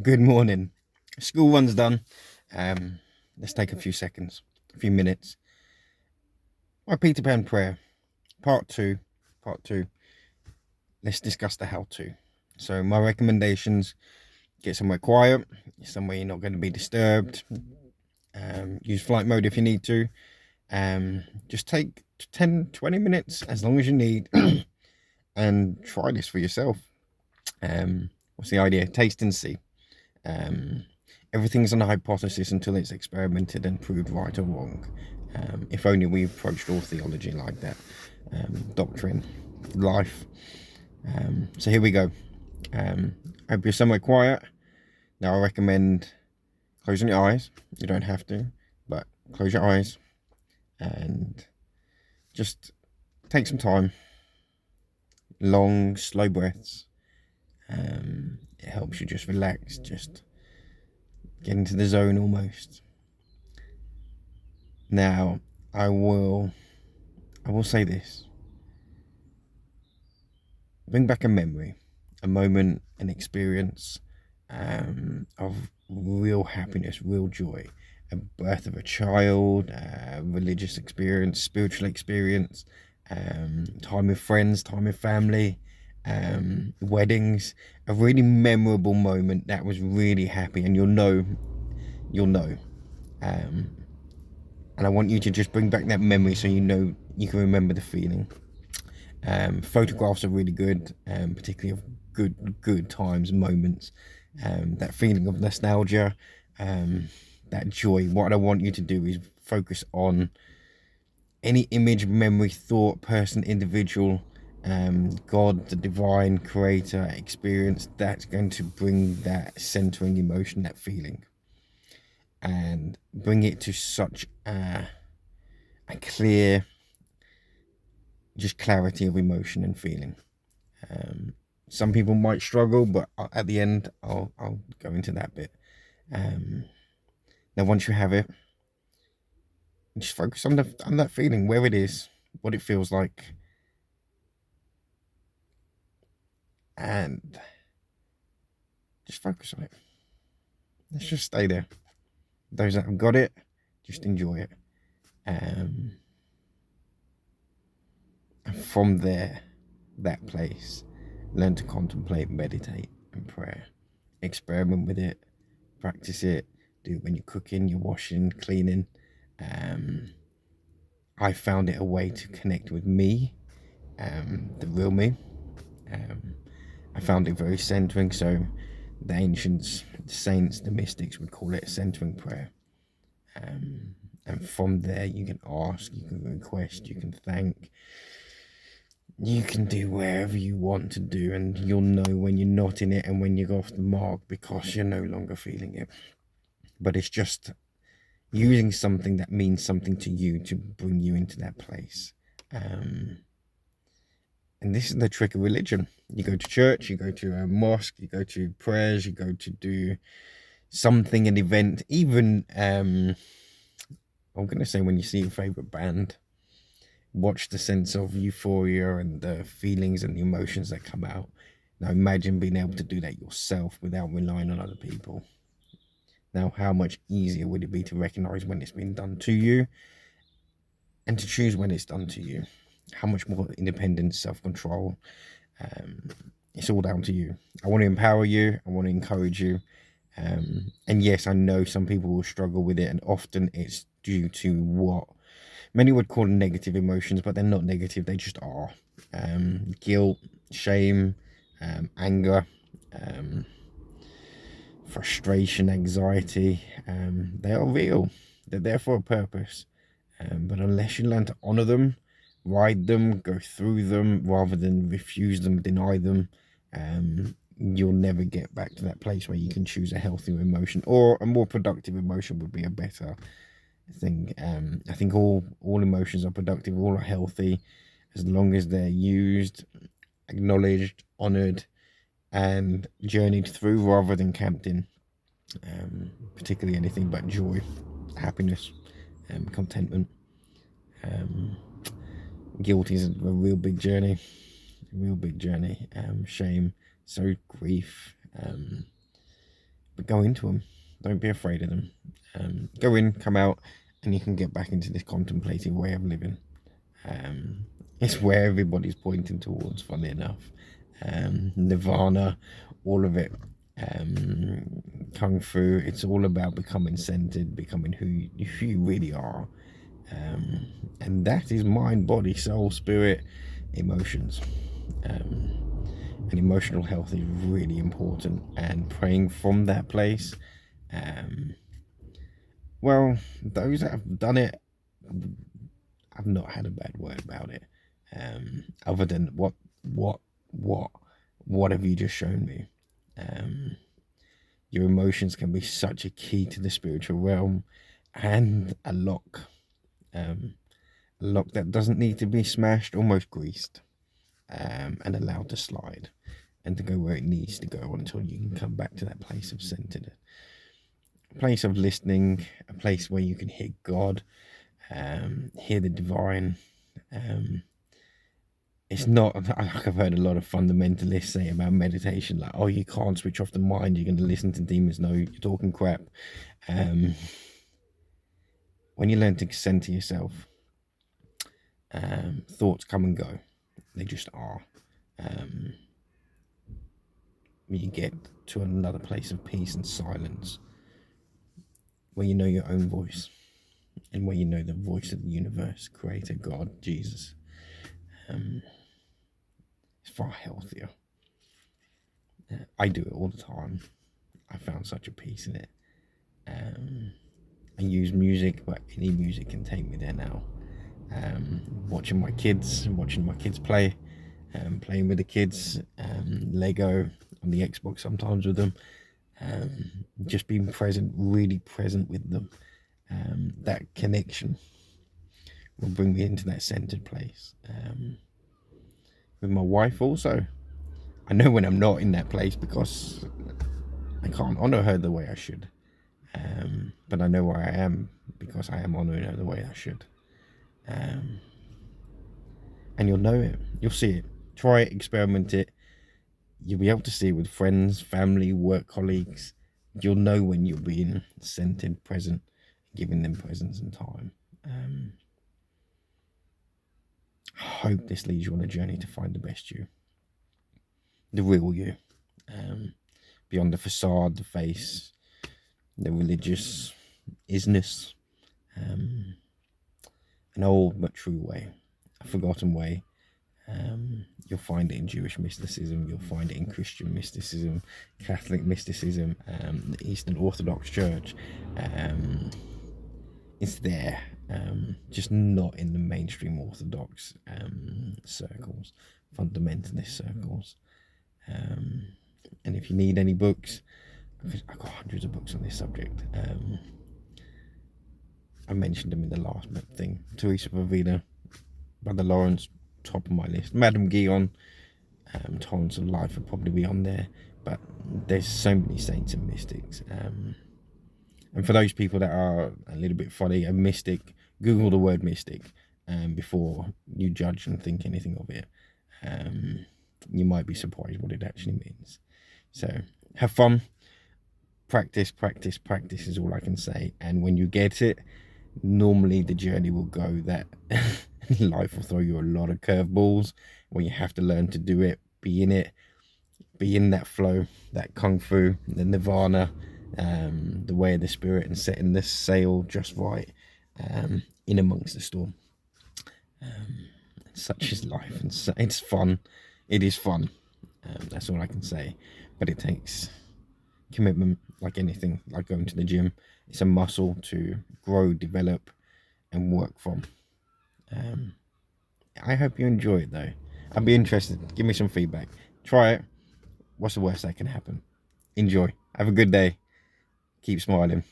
Good morning. School run's done. Let's take a few seconds, a few minutes. My Peter Pan prayer, part two. Part two. Let's discuss the how to. So my recommendations: get somewhere quiet, somewhere you're not going to be disturbed. Use flight mode if you need to. Just take 10, 20 minutes as long as you need, and try this for yourself. What's the idea? Taste and see. Um, Everything's on a hypothesis until it's experimented and proved right or wrong. If only we approached all theology like that. Doctrine, life. So here we go. Hope you're somewhere quiet. Now I recommend closing your eyes. You don't have to, but close your eyes and just take some time. Long, slow breaths. It helps you just relax, just get into the zone almost. Now, I will say this. Bring back a memory, a moment, an experience of real happiness, real joy, a birth of a child, a religious experience, spiritual experience, time with friends, time with family, weddings, a really memorable moment that was really happy, and you'll know. And I want you to just bring back that memory so you know you can remember the feeling. Photographs are really good, particularly of good times, moments. That feeling of nostalgia, that joy. What I want you to do is focus on any image, memory, thought, person, individual, God, the divine creator experience that's going to bring that centering emotion, that feeling, and bring it to such a clear, just clarity of emotion and feeling. Some people might struggle, but at the end, I'll go into that bit. Now, once you have it, just focus on that feeling, where it is, what it feels like, and just focus on it. Let's just stay there. Those that have got it, just enjoy it. And from there, that place, learn to contemplate, meditate, and prayer. Experiment with it, practice it. Do it when you're cooking, you're washing, cleaning. I found it a way to connect with me, the real me. I found it very centering. So the ancients, the saints, the mystics would call it a centering prayer. And from there, you can ask, you can request, you can thank, you can do wherever you want to do, and you'll know when you're not in it and when you're off the mark because you're no longer feeling it. But it's just using something that means something to you to bring you into that place. And this is the trick of religion. You go to church, you go to a mosque, you go to prayers, you go to do something, an event, even I'm going to say when you see your favorite band, watch the sense of euphoria and the feelings and the emotions that come out. Now imagine being able to do that yourself without relying on other people. Now, how much easier would it be to recognize when it's been done to you and to choose when it's done to you? How much more independence, self-control. It's all down to you. I want to empower you. I want to encourage you. And yes, I know some people will struggle with it, and often it's due to what many would call negative emotions, but they're not negative, they just are. Guilt, shame, anger, frustration, anxiety, they are real. They're there for a purpose. But unless you learn to honor them, ride them, go through them, rather than refuse them, deny them, you'll never get back to that place where you can choose a healthier emotion, or a more productive emotion would be a better thing. I think all emotions are productive, all are healthy, as long as they're used, acknowledged, honored, and journeyed through rather than camped in. Particularly anything but joy, happiness, contentment. Guilt is a real big journey, Shame, so grief, But go into them. Don't be afraid of them. Go in, come out, and you can get back into this contemplative way of living. It's where everybody's pointing towards, funny enough. Nirvana, all of it. Kung Fu, it's all about becoming centered, becoming who you really are. And that is mind, body, soul, spirit, emotions. And emotional health is really important, and praying from that place. Well, those that have done it, I've not had a bad word about it, other than what have you just shown me? Your emotions can be such a key to the spiritual realm, and a lock that doesn't need to be smashed, almost greased, and allowed to slide and to go where it needs to go until you can come back to that place of centered, a place of listening, a place where you can hear God, hear the divine. It's not like I've heard a lot of fundamentalists say about meditation, like, oh, you can't switch off the mind, you're going to listen to demons. No, you're talking crap. When you learn to center yourself, thoughts come and go. They just are. You get to another place of peace and silence, where you know your own voice, and where you know the voice of the universe, Creator, God, Jesus. It's far healthier. I do it all the time. I found such a peace in it. I use music, but any music can take me there now. Watching my kids play, playing with the kids, Lego on the Xbox sometimes with them, just being present, really present with them. That connection will bring me into that centered place. With my wife also, I know when I'm not in that place because I can't honor her the way I should. But I know where I am because I am honoring her the way I should. And you'll know it. You'll see it. Try it, experiment it. You'll be able to see it with friends, family, work colleagues. You'll know when you're being centered, present, giving them presence and time. I hope this leads you on a journey to find the best you, the real you, beyond the facade, the face, the religious isness, an old but true way, a forgotten way. You'll find it in Jewish mysticism, you'll find it in Christian mysticism, Catholic mysticism, the Eastern Orthodox Church. It's there, just not in the mainstream Orthodox circles, fundamentalist circles. And if you need any books, I've got hundreds of books on this subject. I mentioned them in the last thing. Teresa Pavina, Brother Lawrence, top of my list. Madame Guyon, Torrents of Life would probably be on there. But there's so many saints and mystics. And for those people that are a little bit funny, a mystic, Google the word mystic before you judge and think anything of it. You might be surprised what it actually means. So have fun. Practice is all I can say. And when you get it, normally the journey will go that life will throw you a lot of curveballs where you have to learn to do it, be in it, be in that flow, that kung fu, the nirvana, the way of the spirit, and setting the sail just right in amongst the storm. Such is life, and it's fun. It is fun. That's all I can say. But it takes commitment, like anything, like going to the gym. It's a muscle to grow, develop, and work from. I hope you enjoy it though. I'd be interested. Give me some feedback. Try it. What's the worst that can happen? Enjoy. Have a good day. Keep smiling.